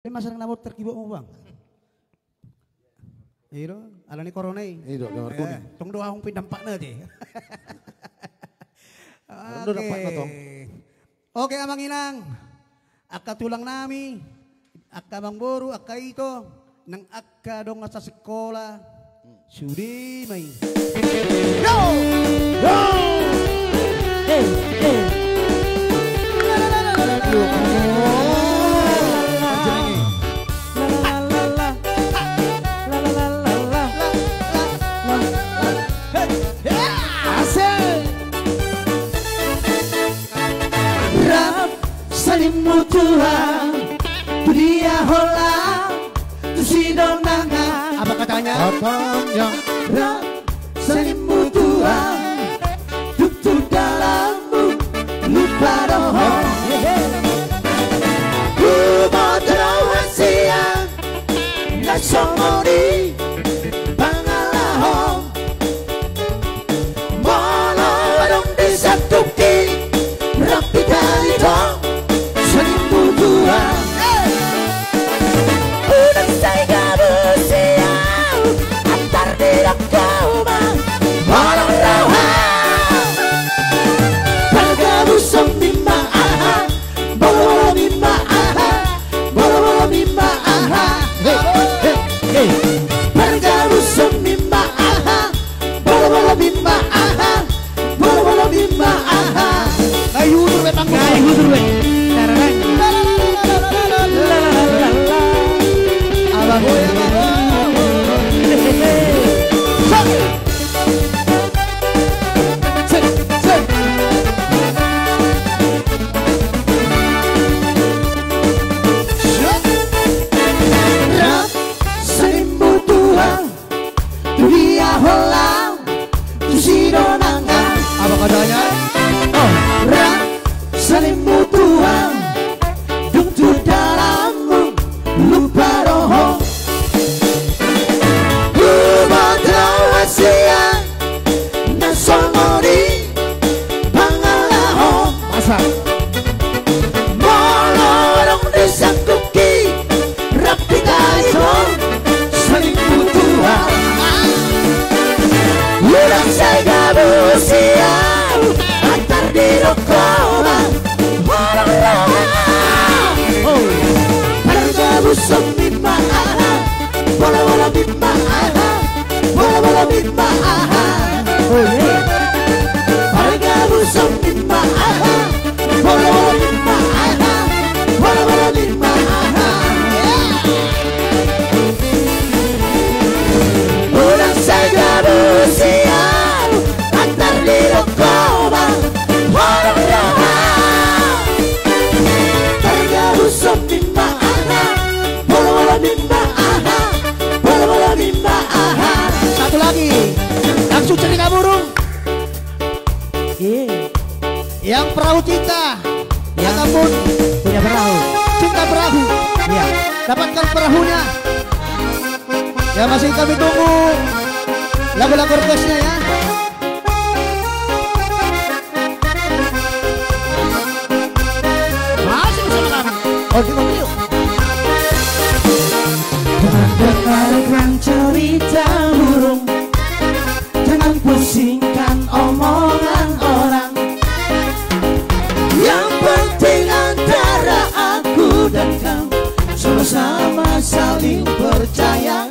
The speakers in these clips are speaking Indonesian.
Tapi masalah namanya terkibuk mau bang. Iya, alani corona. Iya, gambar kuning. Tong doa hong pindampak nanti. Oke, Amang Inang. Aka tulang nami. Aka Bang Boru, aka ito. Nang aka dong sa sekolah. Sudi may. Go! Go! Hey, hey. Salimu Tuhan, dia hola, tu si donanga. Apa katanya? Katanya. Rap, salimu Tuhan, tu dalammu lupa roho. Ku mau terus siang, nggak somori, pangalahom. Malah warung desa tuki, rapi kali dong. Udah saya gabung siang antar dirok koma orang rawa bergabung semimba aha bolo mimba aha bolo mimba aha bergabung semimba aha bolo mimba aha bolo mimba aha Ayo hudur we panggung. Ayo hudur we. Apa katanya? Salimu Tuhan, untuk dalammu lupa roho. Ku mau siang, nasomori, pangalahom. Masa? Molorong desa kuki, rapi kaitong, salimu Tuhan. Ulang saya gabung siang, antar dirok koma. Bergabung mimba aha, bola mimba aha, bola mimba aha. Bergabung mimba aha, bola mimba aha, bola mimba aha. Ulang saya gabung siang, antar dirok koma. Orang rawa bergabung mimba aha, bola mimba aha, bola mimba aha. Satu lagi. Langsung cerita burung. Yang perahu cinta. Yang ampun. Punya perahu. Cinta perahu. Iya. Dapatkan perahunya. Ya masih kami tunggu lagu-lagu requestnya ya. Masih bersama kami. Oke, yuk. Dengarkan cerita burung, jangan pusingkan omongan orang. Yang penting antara aku dan kau sama-sama saling percaya.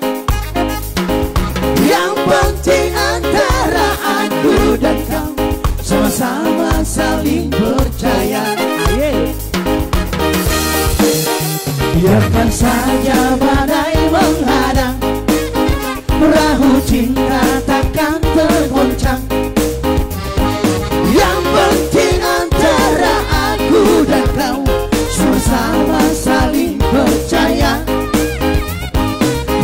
Yang penting antara aku dan kau sama-sama saling percaya. Biarkan saja badai menghadang, perahu cinta takkan tergoncang. Yang penting antara aku dan kau sama-sama saling percaya.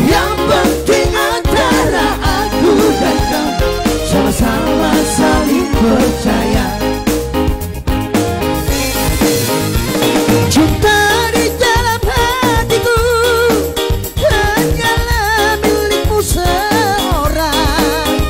Yang penting antara aku dan kau sama-sama saling percaya. Cinta di dalam hatiku hanyalah milikmu seorang.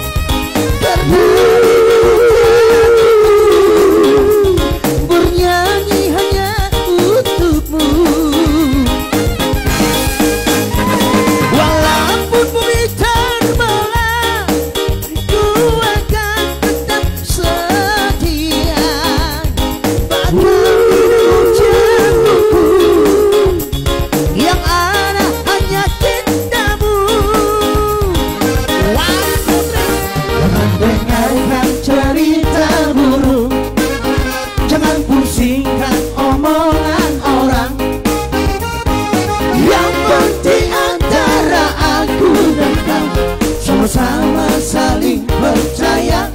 penting antara aku dan kamu sama-sama saling percaya.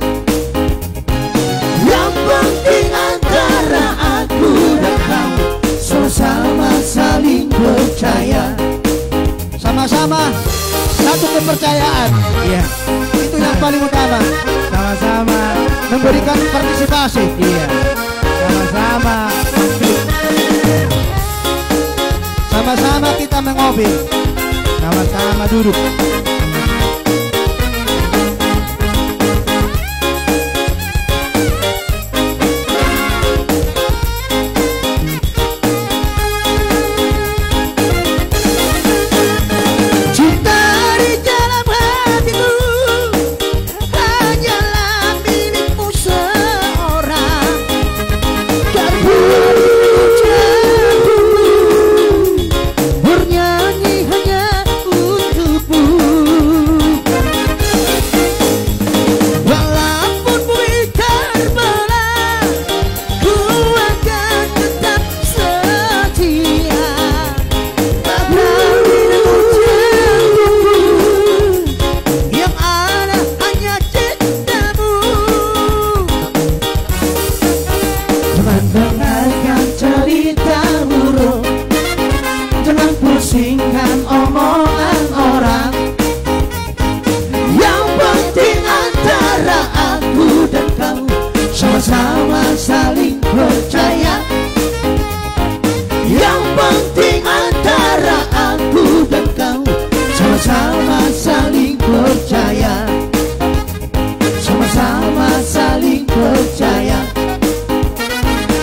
Yang penting antara aku dan kamu sama-sama saling percaya. Sama-sama satu kepercayaan. Iya. Itu yang paling utama. Sama-sama. Memberikan partisipasi. Iya. Sama-sama. Sama-sama kita mengopi. Sama-sama duduk. Cinta di dalam hatiku hanyalah milikmu seorang. Karena bernyanyi hanya untukmu. Walaupun bumi terbelah, ku akan tetap setia. Pada yang ada hanya cintamu. Jangan dengarkan cerita buruk, jangan pusingkan omongan orang. Yang penting antara aku dan kamu sama-sama saling percaya. Yang penting antara aku dan kamu sama-sama saling percaya. Sama-sama saling percaya.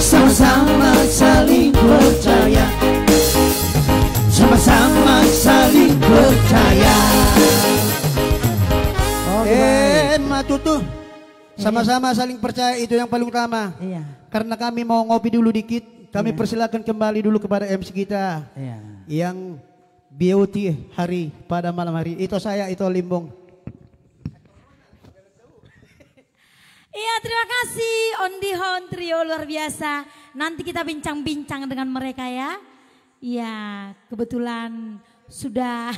Sama-sama saling percaya. Sama-sama saling percaya. Matutu. Sama-sama saling percaya itu yang paling utama. Iya. Karena kami mau ngopi dulu dikit, kami persilakan kembali dulu kepada MC kita Iya. yang beauty hari pada malam hari. Itu saya, itu Limbong. Iya, terima kasih Ondi Hon Trio luar biasa. Nanti kita bincang-bincang dengan mereka ya. Iya, kebetulan sudah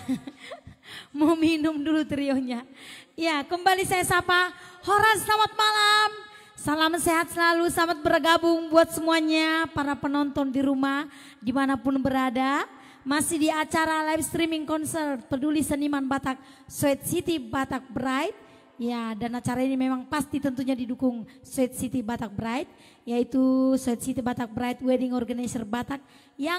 mau minum dulu trionya. Ya, kembali saya sapa Horas, selamat malam. Salam sehat selalu, selamat bergabung buat semuanya para penonton di rumah dimanapun berada. Masih di acara live streaming konser Peduli Seniman Batak Sweet City Batak Bright. Ya, dan acara ini memang pasti tentunya didukung Sweet City Batak Bright, yaitu Sweet City Batak Bright Wedding Organizer Batak yang